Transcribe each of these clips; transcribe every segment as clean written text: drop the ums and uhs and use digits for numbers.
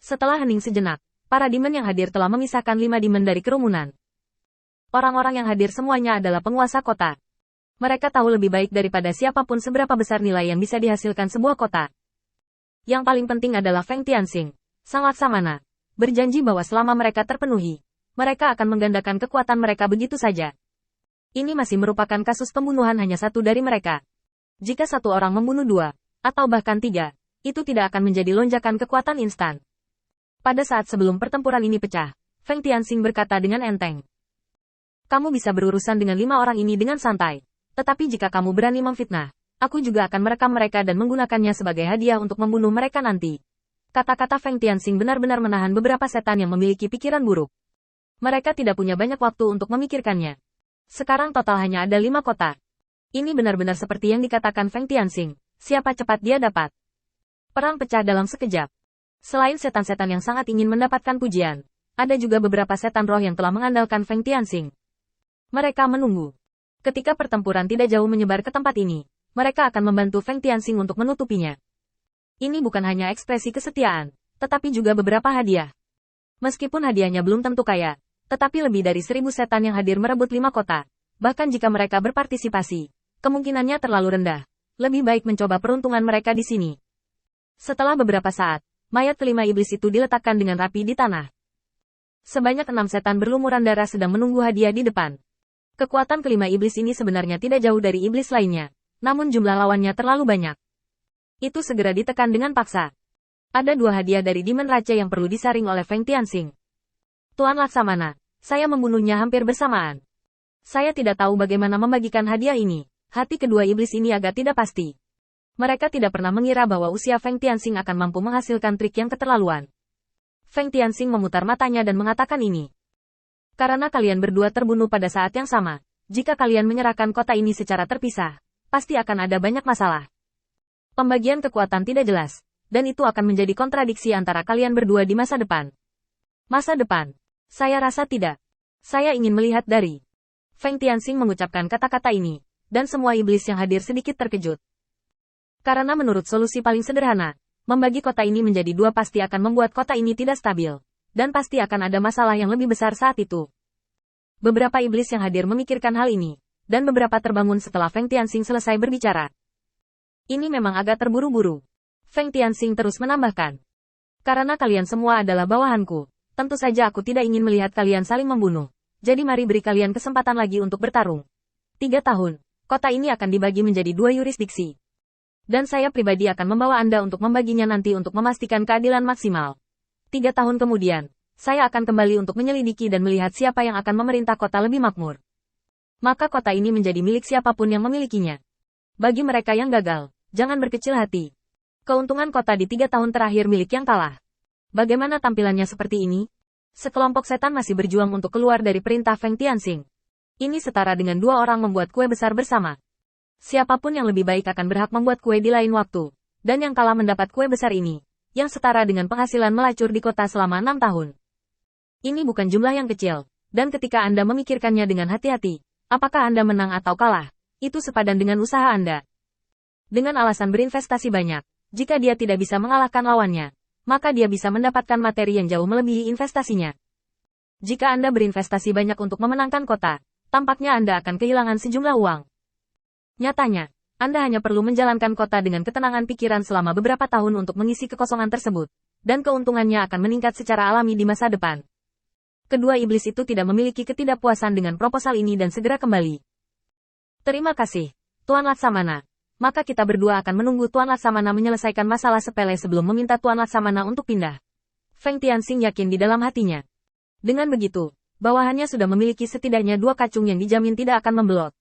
Setelah hening sejenak, para demon yang hadir telah memisahkan 5 demon dari kerumunan. Orang-orang yang hadir semuanya adalah penguasa kota. Mereka tahu lebih baik daripada siapapun seberapa besar nilai yang bisa dihasilkan sebuah kota. Yang paling penting adalah Feng Tianxing, sang laksamana, berjanji bahwa selama mereka terpenuhi, mereka akan menggandakan kekuatan mereka begitu saja. Ini masih merupakan kasus pembunuhan hanya satu dari mereka. Jika satu orang membunuh 2, atau bahkan 3, itu tidak akan menjadi lonjakan kekuatan instan. Pada saat sebelum pertempuran ini pecah, Feng Tianxing berkata dengan enteng. Kamu bisa berurusan dengan 5 orang ini dengan santai. Tetapi jika kamu berani memfitnah, aku juga akan merekam mereka dan menggunakannya sebagai hadiah untuk membunuh mereka nanti. Kata-kata Feng Tianxing benar-benar menahan beberapa setan yang memiliki pikiran buruk. Mereka tidak punya banyak waktu untuk memikirkannya. Sekarang total hanya ada 5 kota. Ini benar-benar seperti yang dikatakan Feng Tianxing. Siapa cepat dia dapat. Perang pecah dalam sekejap. Selain setan-setan yang sangat ingin mendapatkan pujian, ada juga beberapa setan roh yang telah mengandalkan Feng Tianxing. Mereka menunggu. Ketika pertempuran tidak jauh menyebar ke tempat ini, mereka akan membantu Feng Tianxing untuk menutupinya. Ini bukan hanya ekspresi kesetiaan, tetapi juga beberapa hadiah. Meskipun hadiahnya belum tentu kaya, tetapi lebih dari 1000 setan yang hadir merebut 5 kota. Bahkan jika mereka berpartisipasi, kemungkinannya terlalu rendah. Lebih baik mencoba peruntungan mereka di sini. Setelah beberapa saat, mayat kelima iblis itu diletakkan dengan rapi di tanah. Sebanyak 6 setan berlumuran darah sedang menunggu hadiah di depan. Kekuatan kelima iblis ini sebenarnya tidak jauh dari iblis lainnya, namun jumlah lawannya terlalu banyak. Itu segera ditekan dengan paksa. Ada 2 hadiah dari Demon Raja yang perlu disaring oleh Feng Tianxing. Tuan Laksamana, saya membunuhnya hampir bersamaan. Saya tidak tahu bagaimana membagikan hadiah ini. Hati kedua iblis ini agak tidak pasti. Mereka tidak pernah mengira bahwa usia Feng Tianxing akan mampu menghasilkan trik yang keterlaluan. Feng Tianxing memutar matanya dan mengatakan ini. Karena kalian berdua terbunuh pada saat yang sama, jika kalian menyerahkan kota ini secara terpisah, pasti akan ada banyak masalah. Pembagian kekuatan tidak jelas, dan itu akan menjadi kontradiksi antara kalian berdua di masa depan. Masa depan? Saya rasa tidak. Saya ingin melihat dari. Feng Tianxing mengucapkan kata-kata ini, dan semua iblis yang hadir sedikit terkejut. Karena menurut solusi paling sederhana, membagi kota ini menjadi 2 pasti akan membuat kota ini tidak stabil, dan pasti akan ada masalah yang lebih besar saat itu. Beberapa iblis yang hadir memikirkan hal ini, dan beberapa terbangun setelah Feng Tianxing selesai berbicara. Ini memang agak terburu-buru. Feng Tianxing terus menambahkan. Karena kalian semua adalah bawahanku, tentu saja aku tidak ingin melihat kalian saling membunuh. Jadi mari beri kalian kesempatan lagi untuk bertarung. 3 tahun, kota ini akan dibagi menjadi 2 yurisdiksi. Dan saya pribadi akan membawa Anda untuk membaginya nanti untuk memastikan keadilan maksimal. 3 tahun kemudian, saya akan kembali untuk menyelidiki dan melihat siapa yang akan memerintah kota lebih makmur. Maka kota ini menjadi milik siapapun yang memilikinya. Bagi mereka yang gagal, jangan berkecil hati. Keuntungan kota di 3 tahun terakhir milik yang kalah. Bagaimana tampilannya seperti ini? Sekelompok setan masih berjuang untuk keluar dari perintah Feng Tianxing. Ini setara dengan 2 orang membuat kue besar bersama. Siapapun yang lebih baik akan berhak membuat kue di lain waktu, dan yang kalah mendapat kue besar ini, yang setara dengan penghasilan melacur di kota selama 6 tahun. Ini bukan jumlah yang kecil, dan ketika Anda memikirkannya dengan hati-hati, apakah Anda menang atau kalah, itu sepadan dengan usaha Anda. Dengan alasan berinvestasi banyak, jika dia tidak bisa mengalahkan lawannya, maka dia bisa mendapatkan materi yang jauh melebihi investasinya. Jika Anda berinvestasi banyak untuk memenangkan kota, tampaknya Anda akan kehilangan sejumlah uang. Nyatanya, Anda hanya perlu menjalankan kota dengan ketenangan pikiran selama beberapa tahun untuk mengisi kekosongan tersebut, dan keuntungannya akan meningkat secara alami di masa depan. Kedua iblis itu tidak memiliki ketidakpuasan dengan proposal ini dan segera kembali. Terima kasih, Tuan Laksamana. Maka kita berdua akan menunggu Tuan Laksamana menyelesaikan masalah sepele sebelum meminta Tuan Laksamana untuk pindah. Feng Tianxing yakin di dalam hatinya. Dengan begitu, bawahannya sudah memiliki setidaknya 2 kacung yang dijamin tidak akan membelot.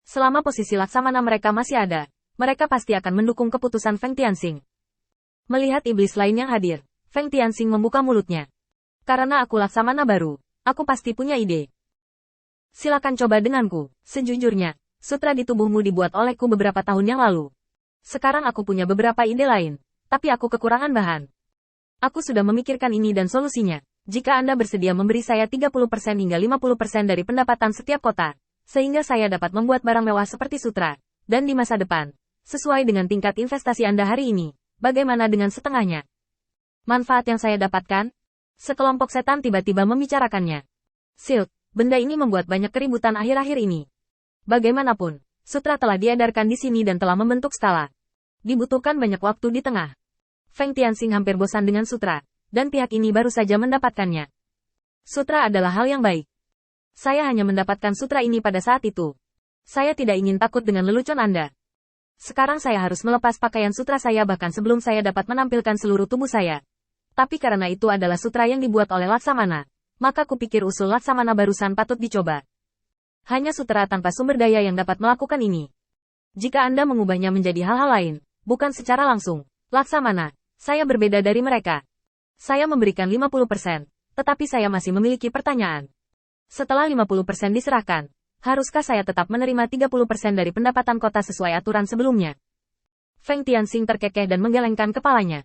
Selama posisi Laksamana mereka masih ada, mereka pasti akan mendukung keputusan Feng Tianxing. Melihat iblis lain yang hadir, Feng Tianxing membuka mulutnya. Karena aku Laksamana baru, aku pasti punya ide. Silakan coba denganku. Sejujurnya, sutra di tubuhmu dibuat olehku beberapa tahun yang lalu. Sekarang aku punya beberapa ide lain, tapi aku kekurangan bahan. Aku sudah memikirkan ini dan solusinya. Jika Anda bersedia memberi saya 30% hingga 50% dari pendapatan setiap kota, sehingga saya dapat membuat barang mewah seperti sutra, dan di masa depan, Sesuai dengan tingkat investasi Anda hari ini, bagaimana dengan setengahnya? Manfaat yang saya dapatkan? Sekelompok setan tiba-tiba membicarakannya. Silk, benda ini membuat banyak keributan akhir-akhir ini. Bagaimanapun, sutra telah diedarkan di sini dan telah membentuk skala. Dibutuhkan banyak waktu di tengah. Feng Tianxing hampir bosan dengan sutra, dan pihak ini baru saja mendapatkannya. Sutra adalah hal yang baik. Saya hanya mendapatkan sutra ini pada saat itu. Saya tidak ingin takut dengan lelucon Anda. Sekarang saya harus melepas pakaian sutra saya bahkan sebelum saya dapat menampilkan seluruh tubuh saya. Tapi karena itu adalah sutra yang dibuat oleh Laksamana, maka kupikir usul Laksamana barusan patut dicoba. Hanya sutra tanpa sumber daya yang dapat melakukan ini. Jika Anda mengubahnya menjadi hal-hal lain, bukan secara langsung, Laksamana, saya berbeda dari mereka. Saya memberikan 50%, tetapi saya masih memiliki pertanyaan. Setelah 50% diserahkan, haruskah saya tetap menerima 30% dari pendapatan kota sesuai aturan sebelumnya? Feng Tianxing terkekeh dan menggelengkan kepalanya.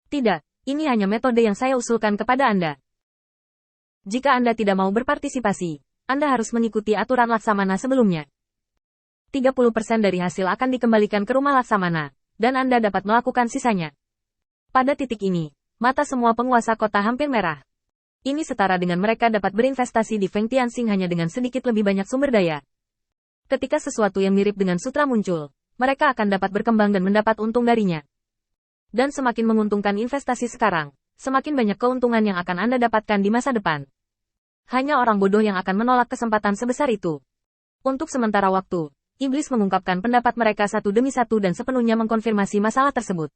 Tidak, ini hanya metode yang saya usulkan kepada Anda. Jika Anda tidak mau berpartisipasi, Anda harus mengikuti aturan Laksamana sebelumnya. 30% dari hasil akan dikembalikan ke rumah Laksamana, dan Anda dapat melakukan sisanya. Pada titik ini, mata semua penguasa kota hampir merah. Ini setara dengan mereka dapat berinvestasi di Feng Tianxing hanya dengan sedikit lebih banyak sumber daya. Ketika sesuatu yang mirip dengan sutra muncul, mereka akan dapat berkembang dan mendapat untung darinya. Dan semakin menguntungkan investasi sekarang, semakin banyak keuntungan yang akan Anda dapatkan di masa depan. Hanya orang bodoh yang akan menolak kesempatan sebesar itu. Untuk sementara waktu, iblis mengungkapkan pendapat mereka satu demi satu dan sepenuhnya mengkonfirmasi masalah tersebut.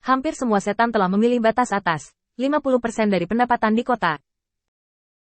Hampir semua setan telah memilih batas atas, 50% dari pendapatan di kota.